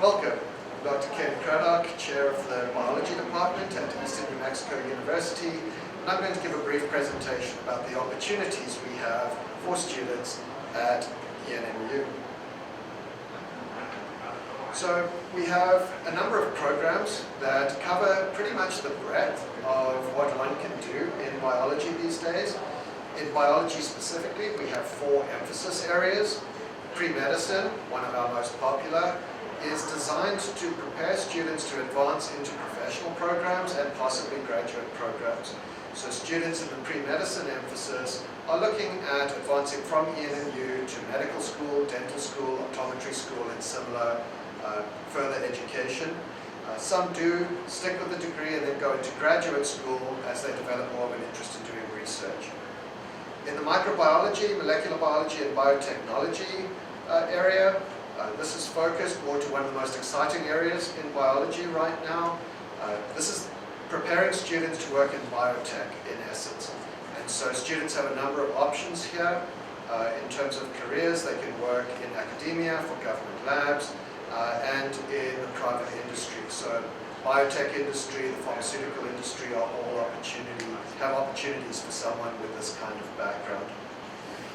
Welcome. I'm Dr. Ken Cradock, Chair of the Biology Department at Eastern New Mexico University, and I'm going to give a brief presentation about the opportunities we have for students at ENMU. So we have a number of programs that cover pretty much the breadth of what one can do in biology these days. In biology specifically, we have 4 emphasis areas. Pre-medicine, one of our most popular, is designed to prepare students to advance into professional programs and possibly graduate programs. So students in the pre-medicine emphasis are looking at advancing from ENMU to medical school, dental school, optometry school, and similar further education. Some do stick with the degree and then go into graduate school as they develop more of an interest in doing research. In the microbiology, molecular biology, and biotechnology area, this is focused more to one of the most exciting areas in biology right now. This is preparing students to work in biotech, in essence. And so students have a number of options here. In terms of careers, they can work in academia, for government labs, and in the private industry. So biotech industry, the pharmaceutical industry are all opportunities for someone with this kind of background.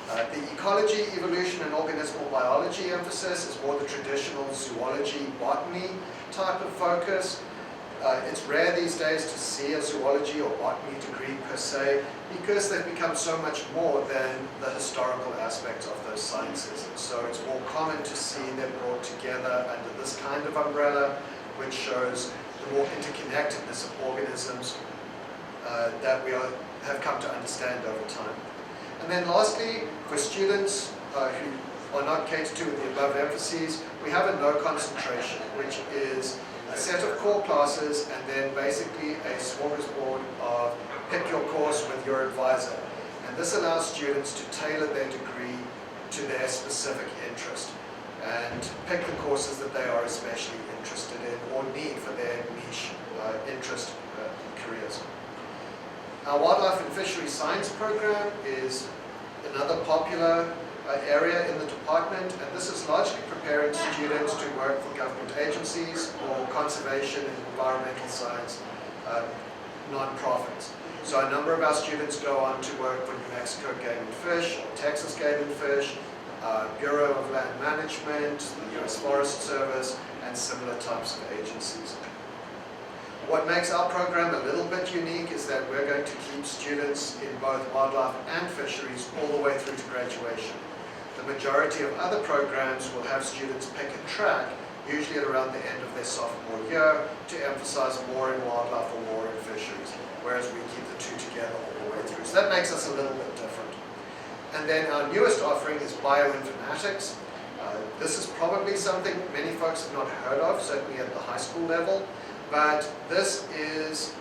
The ecology, evolution, and organismal biology emphasis is more the traditional zoology, botany type of focus. It's rare these days to see a zoology or botany degree per se, because they've become so much more than the historical aspects of those sciences. And so it's more common to see them brought together under this kind of umbrella, which shows the more interconnectedness of organisms that we have come to understand over time. And then lastly, for students who are not catered to with the above emphases, we have a no concentration, which is a set of core classes and then basically a smorgasbord of pick your course with your advisor. And this allows students to tailor their degree to their specific interest and pick the courses that they are especially interested in or need for their niche interest careers. Our Wildlife and Fisheries Science program is another popular area in the department, and this is largely preparing students to work for government agencies or conservation and environmental science non-profits. So a number of our students go on to work for New Mexico Game and Fish, or Texas Game and Fish, Bureau of Land Management, the U.S. Forest Service, and similar types of agencies. What makes our program a little bit unique is that we're going to keep students in both wildlife and fisheries all the way through to graduation. The majority of other programs will have students pick a track, usually at around the end of their sophomore year, to emphasize more in wildlife or more in fisheries, whereas we keep the two together all the way through. So that makes us a little bit different. And then our newest offering is bioinformatics. This is probably something many folks have not heard of, certainly at the high school level. But this is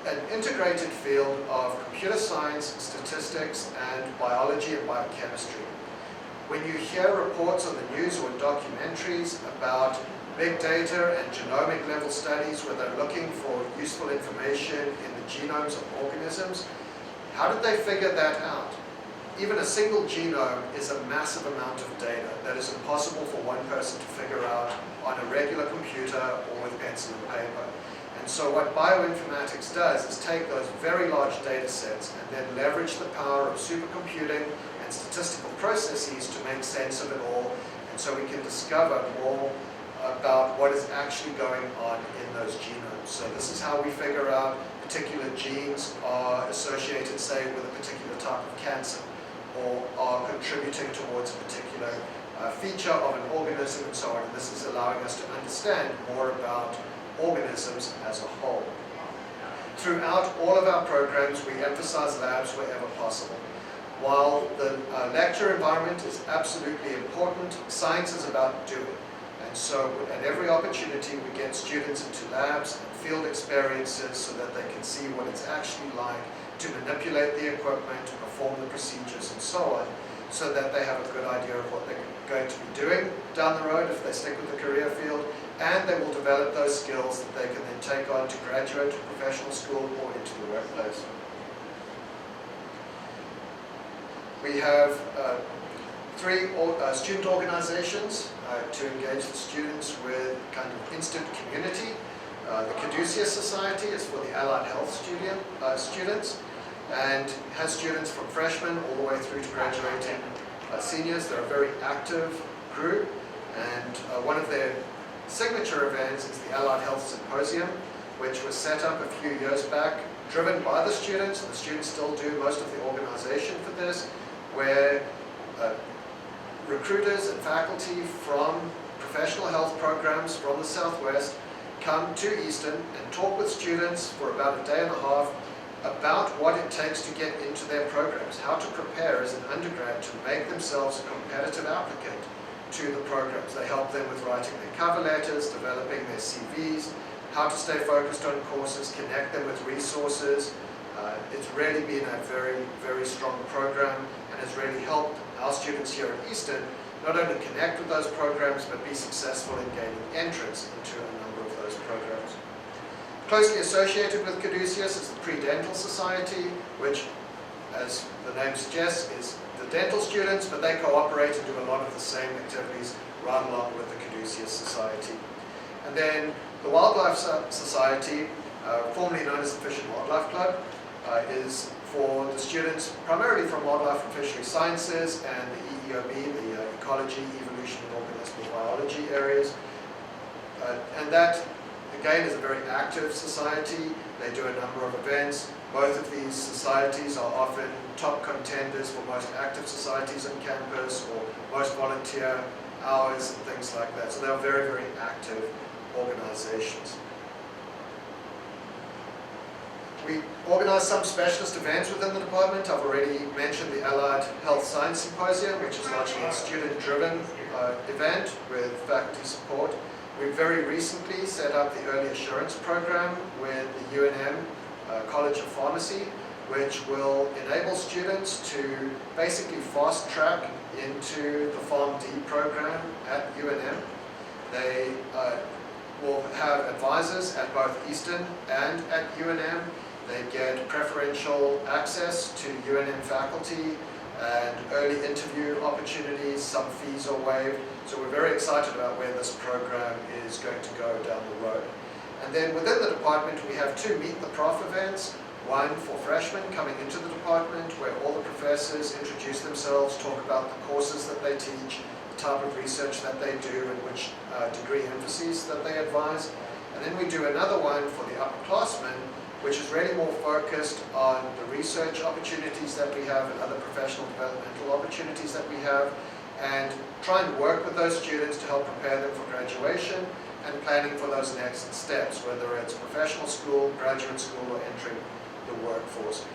an integrated field of computer science, statistics, and biology and biochemistry. When you hear reports on the news or documentaries about big data and genomic level studies where they're looking for useful information in the genomes of organisms, how did they figure that out? Even a single genome is a massive amount of data that is impossible for one person to figure out on a regular computer or with pencil and paper. And so what bioinformatics does is take those very large data sets and then leverage the power of supercomputing and statistical processes to make sense of it all, and so we can discover more about what is actually going on in those genomes. So this is how we figure out particular genes are associated, say, with a particular type of cancer, or are contributing towards a particular feature of an organism and so on. And this is allowing us to understand more about organisms as a whole. Throughout all of our programs, we emphasize labs wherever possible. While the lecture environment is absolutely important, science is about doing. And so at every opportunity, we get students into labs and field experiences so that they can see what it's actually like to manipulate the equipment, to perform the procedures and so on, so that they have a good idea of what they're going to be doing down the road if they stick with the career field, and they will develop those skills that they can then take on to graduate to professional school or into the workplace. We have 3 student organizations to engage the students with kind of instant community. The Caduceus Society is for the allied health students and has students from freshmen all the way through to graduating seniors. They're a very active group, and one of their signature events is the Allied Health Symposium, which was set up a few years back, driven by the students, and the students still do most of the organization for this, where recruiters and faculty from professional health programs from the Southwest come to Eastern and talk with students for about a day and a half about what it takes to get into their programs, how to prepare as an undergrad to make themselves a competitive applicant to the programs. They help them with writing their cover letters, developing their CVs, how to stay focused on courses, connect them with resources. It's really been a very, very strong program and has really helped our students here at Eastern not only connect with those programs but be successful in gaining entrance into a number of those programs. Closely associated with Caduceus is the Pre-Dental Society, which, as the name suggests, is the dental students, but they cooperate and do a lot of the same activities right along with the Caduceus Society. And then the Wildlife Society, formerly known as the Fish and Wildlife Club, is for the students primarily from wildlife and fishery sciences and the EEOB, the ecology, evolution, and organismal biology areas. And that, again, is a very active society. They do a number of events. Both of these societies are often top contenders for most active societies on campus or most volunteer hours and things like that. So they're very, very active organizations. We organize some specialist events within the department. I've already mentioned the Allied Health Science Symposium, which is largely a student-driven event with faculty support. We very recently set up the Early Assurance Program with the UNM College of Pharmacy, which will enable students to basically fast-track into the PharmD program at UNM. They will have advisors at both Eastern and at UNM. They get preferential access to UNM faculty and early interview opportunities. Some fees are waived. So we're very excited about where this program is going to go down the road. And then within the department, we have 2 Meet the Prof events. One for freshmen coming into the department, where all the professors introduce themselves, talk about the courses that they teach, the type of research that they do, and which degree emphases that they advise. And then we do another one for the upperclassmen, which is really more focused on the research opportunities that we have and other professional developmental opportunities that we have, and try and work with those students to help prepare them for graduation and planning for those next steps, whether it's professional school, graduate school, or entering the workforce.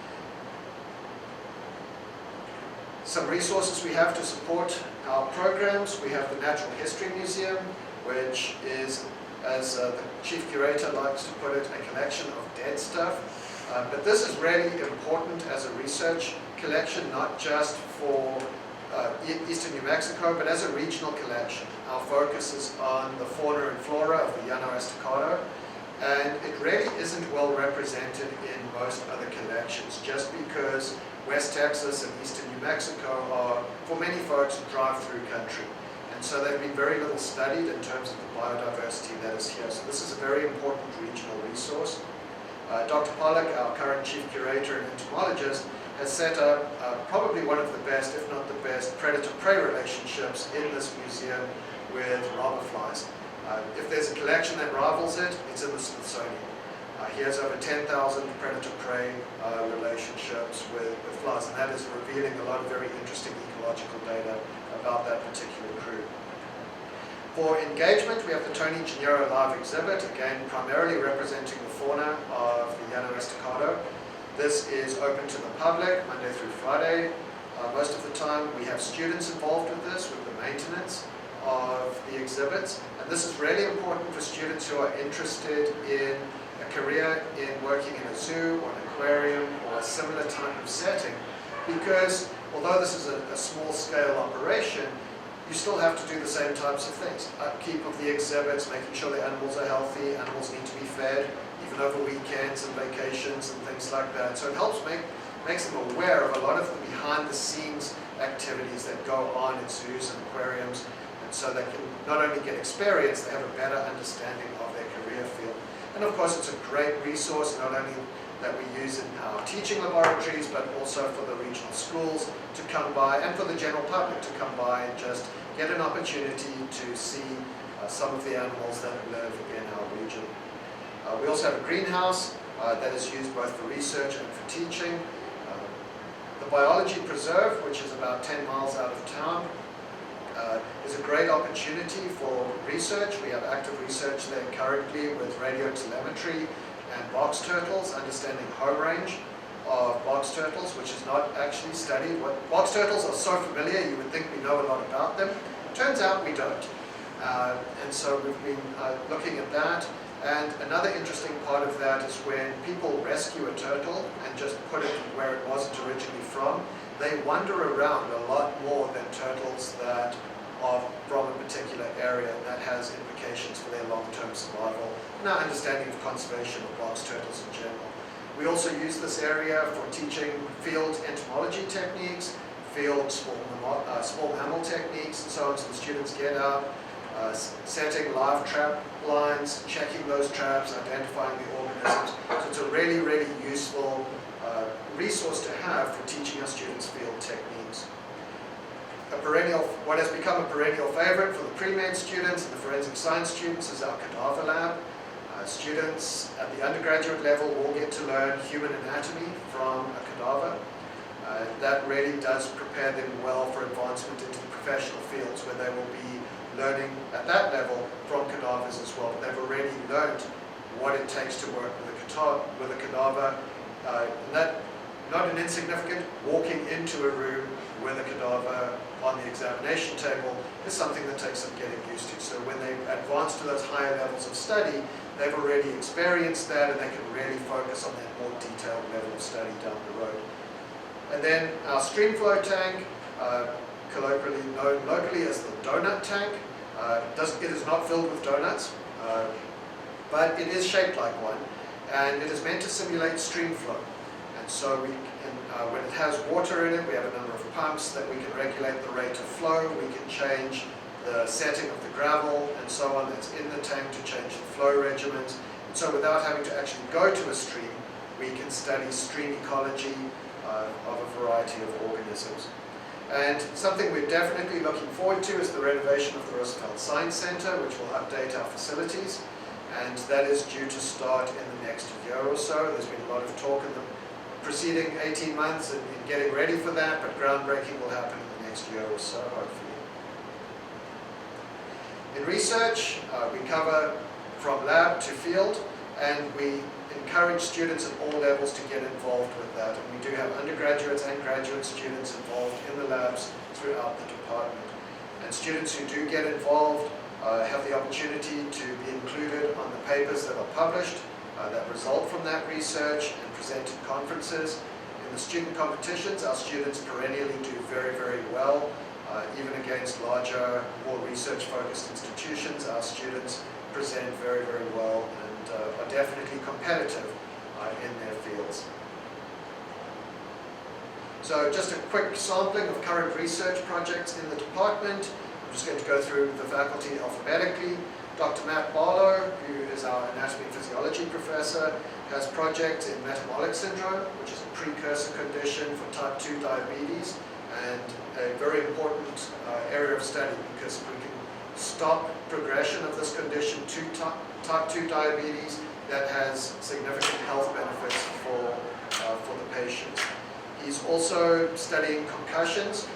Some resources we have to support our programs. We have the Natural History Museum, which is, as the chief curator likes to put it, a collection of dead stuff. But this is really important as a research collection, not just for Eastern New Mexico, but as a regional collection. Our focus is on the fauna and flora of the Llano Estacado, and it really isn't well represented in most other collections, just because West Texas and Eastern New Mexico are, for many folks, a drive-through country. And so they've been very little studied in terms of the biodiversity that is here. So this is a very important regional resource. Dr. Pollack, our current chief curator and entomologist, has set up probably one of the best, if not the best, predator-prey relationships in this museum with robber flies. If there's a collection that rivals it, it's in the Smithsonian. He has over 10,000 predator-prey relationships with flies, and that is revealing a lot of very interesting ecological data about that particular group. For engagement, we have the Tony Gennaro live exhibit, again primarily representing the fauna of the Llano Estacado. This is open to the public Monday through Friday. Most of the time we have students involved with this, with the maintenance of the exhibits. And this is really important for students who are interested in a career in working in a zoo or an aquarium or a similar type of setting, because although this is a small-scale operation, you still have to do the same types of things. Upkeep of the exhibits, making sure the animals are healthy, animals need to be fed, even over weekends and vacations and things like that. So it helps makes them aware of a lot of the behind-the-scenes activities that go on in zoos and aquariums, and so they can not only get experience, they have a better understanding of their career field. And of course, it's a great resource, not only that we use in our teaching laboratories, but also for the regional schools to come by, and for the general public to come by and just get an opportunity to see some of the animals that live in our region. We also have a greenhouse that is used both for research and for teaching. The biology preserve, which is about 10 miles out of town, is a great opportunity for research. We have active research there currently with radio telemetry and box turtles, understanding home range of box turtles, which is not actually studied. Box turtles are so familiar, you would think we know a lot about them. Turns out we don't. And so we've been looking at that. And another interesting part of that is when people rescue a turtle and just put it where it wasn't originally from, they wander around a lot more than turtles that are from a particular area, and that has implications for their long-term survival and our understanding of conservation of box turtles in general. We also use this area for teaching field entomology techniques, field small mammal techniques, and so on, so the students get out, setting live trap lines, checking those traps, identifying the organisms. So it's a really, really useful resource to have for teaching our students field techniques. What has become a perennial favorite for the pre-med students and the forensic science students is our cadaver lab. Students at the undergraduate level will get to learn human anatomy from a cadaver. That really does prepare them well for advancement into the professional fields, where they will be learning at that level from cadavers as well. They've already learned what it takes to work with a cadaver. And that, not an insignificant, walking into a room with a cadaver on the examination table is something that takes some getting used to. So when they advance to those higher levels of study, they've already experienced that, and they can really focus on that more detailed level of study down the road. And then our streamflow tank, colloquially known locally as the donut tank. It is not filled with donuts, but it is shaped like one, and it is meant to simulate stream flow. And so when it has water in it, we have a number of pumps that we can regulate the rate of flow. We can change the setting of the gravel and so on that's in the tank to change the flow regimens. And so without having to actually go to a stream, we can study stream ecology of a variety of organisms. And something we're definitely looking forward to is the renovation of the Roosevelt Science Center, which will update our facilities. And that is due to start in the next year or so. There's been a lot of talk in the preceding 18 months in getting ready for that, but groundbreaking will happen in the next year or so, hopefully. In research, we cover from lab to field, and we encourage students at all levels to get involved with that. And we do have undergraduates and graduate students involved in the labs throughout the department. And students who do get involved have the opportunity to be included on the papers that are published that result from that research and present at conferences. In the student competitions, our students perennially do very, very well. Even against larger, more research-focused institutions, our students present very, very well and are definitely competitive in their fields. So just a quick sampling of current research projects in the department. I'm just going to go through the faculty alphabetically. Dr. Matt Barlow, who is our anatomy and physiology professor, has projects in metabolic syndrome, which is a precursor condition for type 2 diabetes, and a very important area of study, because if we can stop progression of this condition to type 2 diabetes, that has significant health benefits for the patient. He's also studying concussions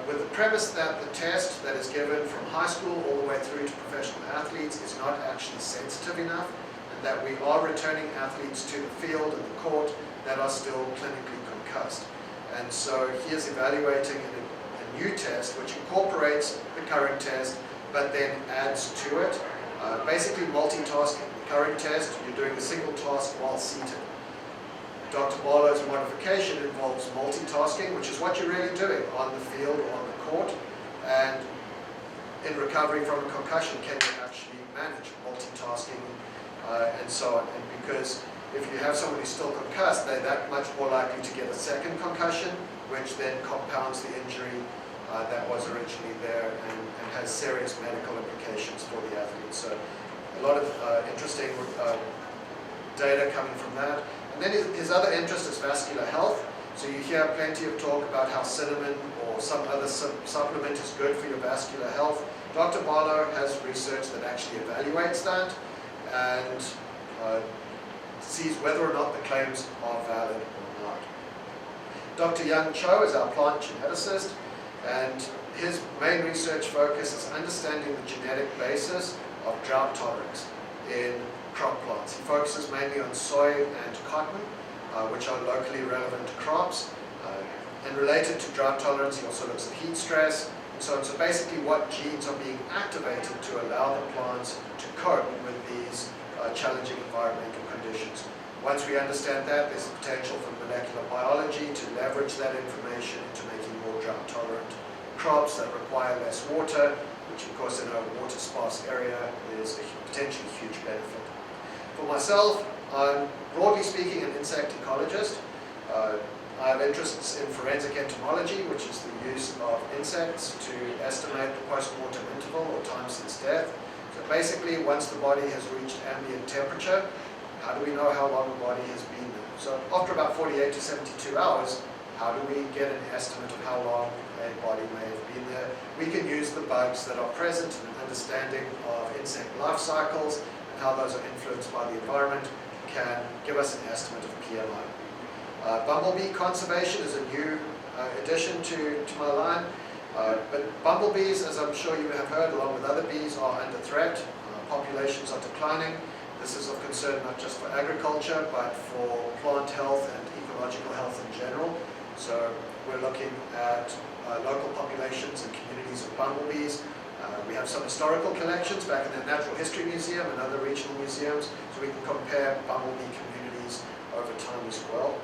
with the premise that the test that is given from high school all the way through to professional athletes is not actually sensitive enough, and that we are returning athletes to the field and the court that are still clinically concussed. And so he is evaluating a new test which incorporates the current test but then adds to it, basically multitasking. The current test, you're doing a single task while seated. Dr. Barlow's modification involves multitasking, which is what you're really doing on the field or on the court. And in recovering from a concussion, can you actually manage multitasking and so on? And because if you have someone who's still concussed, they're that much more likely to get a second concussion, which then compounds the injury that was originally there and has serious medical implications for the athlete. So a lot of interesting data coming from that. And then his other interest is vascular health. So you hear plenty of talk about how cinnamon or some other supplement is good for your vascular health. Dr. Barlow has research that actually evaluates that and sees whether or not the claims are valid or not. Dr. Young Cho is our plant geneticist, and his main research focus is understanding the genetic basis of drought tolerance in crop plants. He focuses mainly on soy and cotton, which are locally relevant crops. And related to drought tolerance, he also looks at heat stress and so on. So basically what genes are being activated to allow the plants to cope with these challenging environmental conditions. Once we understand that, there's a potential for molecular biology to leverage that information into making more drought tolerant crops that require less water, which of course in a water sparse area is a potentially huge benefit. For myself, I'm broadly speaking an insect ecologist. I have interests in forensic entomology, which is the use of insects to estimate the post-mortem interval or time since death. So basically, once the body has reached ambient temperature, how do we know how long the body has been there? So after about 48 to 72 hours, how do we get an estimate of how long a body may have been there? We can use the bugs that are present and an understanding of insect life cycles and how those are influenced by the environment can give us an estimate of PMI. Bumblebee conservation is a new addition to my line, but bumblebees, as I'm sure you have heard, along with other bees, are under threat. Populations are declining. This is of concern not just for agriculture, but for plant health and ecological health in general. So we're looking at local populations and communities of bumblebees. We have some historical collections back in the Natural History Museum and other regional museums, so we can compare bumblebee communities over time as well.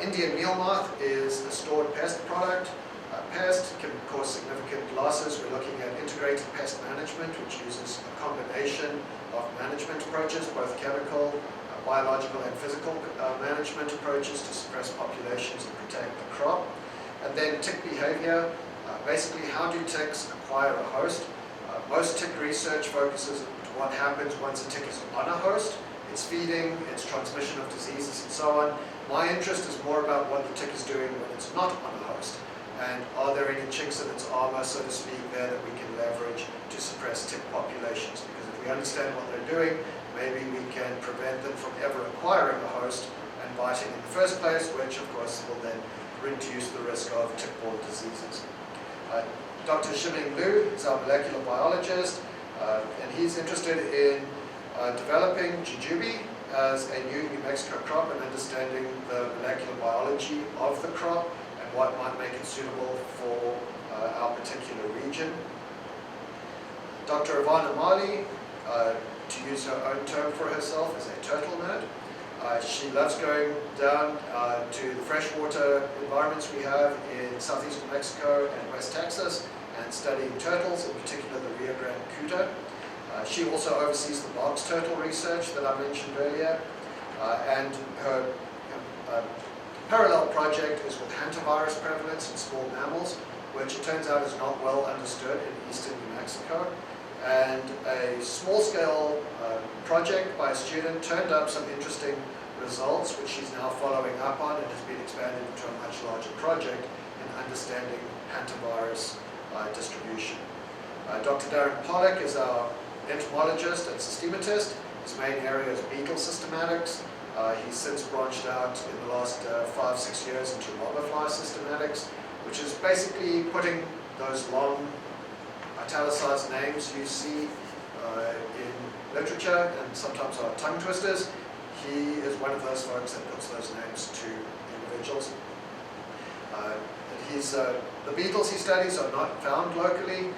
Indian meal moth is a stored pest product. Pest can cause significant losses. We're looking at integrated pest management, which uses a combination of management approaches, both chemical, biological and physical management approaches to suppress populations and protect the crop. And then tick behavior, basically how do ticks acquire a host? Most tick research focuses on what happens once a tick is on a host, its feeding, its transmission of diseases and so on. My interest is more about what the tick is doing when it's not on a host. And are there any chinks in its armor, so to speak, there that we can leverage to suppress tick populations? Because if we understand what they're doing, maybe we can prevent them from ever acquiring a host and biting in the first place, which of course will then reduce the risk of tick-borne diseases. Dr. Ximing Liu is our molecular biologist, and he's interested in developing jujube as a new New Mexico crop and understanding the molecular biology of the crop and what might make it suitable for our particular region. Dr. Ivana Mali, to use her own term for herself, is a turtle nerd. She loves going down to the freshwater environments we have in southeastern Mexico and West Texas and studying turtles, in particular the Rio Grande Cuda. She also oversees the box turtle research that I mentioned earlier, and her parallel project is with hantavirus prevalence in small mammals, which it turns out is not well understood in eastern New Mexico. And a small-scale project by a student turned up some interesting results, which she's now following up on and has been expanded into a much larger project in understanding hantavirus distribution. Dr. Darren Pollock is our entomologist and systematist. His main area is beetle systematics. He's since branched out in the last 5-6 years into robberfly systematics, which is basically putting those long italicized names you see in literature and sometimes are tongue twisters. He is one of those folks that puts those names to individuals. The beetles he studies are not found locally,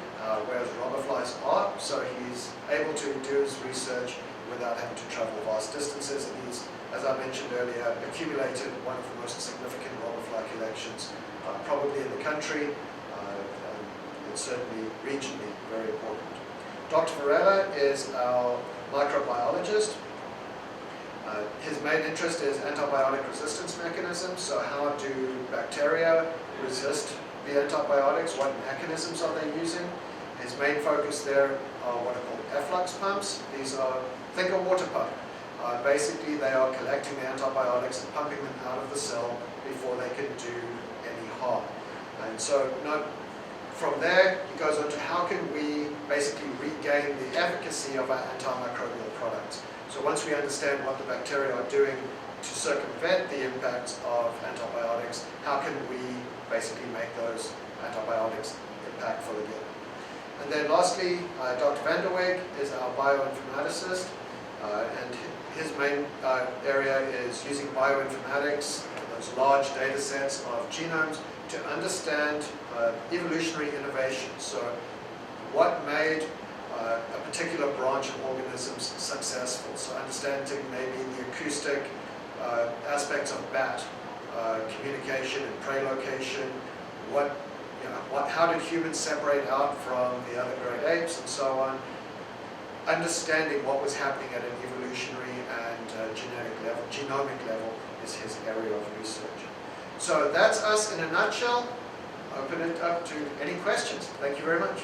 whereas robberflies are, so he's able to do his research without having to travel vast distances, and he's, as I mentioned earlier, accumulated one of the most significant robberfly collections probably in the country, and certainly regionally very important. Dr. Varela is our microbiologist. His main interest is antibiotic resistance mechanisms, so how do bacteria resist the antibiotics, what mechanisms are they using? His main focus there are what are called efflux pumps. These are, think a water pump. Basically they are collecting the antibiotics and pumping them out of the cell before they can do any harm. And so from there he goes on to how can we basically regain the efficacy of our antimicrobial products. So once we understand what the bacteria are doing to circumvent the impacts of antibiotics, how can we basically make those antibiotics impactful again? And then lastly, Dr. Van der Weg is our bioinformaticist, and his main area is using bioinformatics, those large data sets of genomes, to understand evolutionary innovations. So what made a particular branch of organisms successful. So understanding maybe the acoustic aspects of bat communication and prey location, how did humans separate out from the other great apes and so on. Understanding what was happening at an evolutionary and genetic level, genomic level, is his area of research. So that's us in a nutshell. Open it up to any questions. Thank you very much.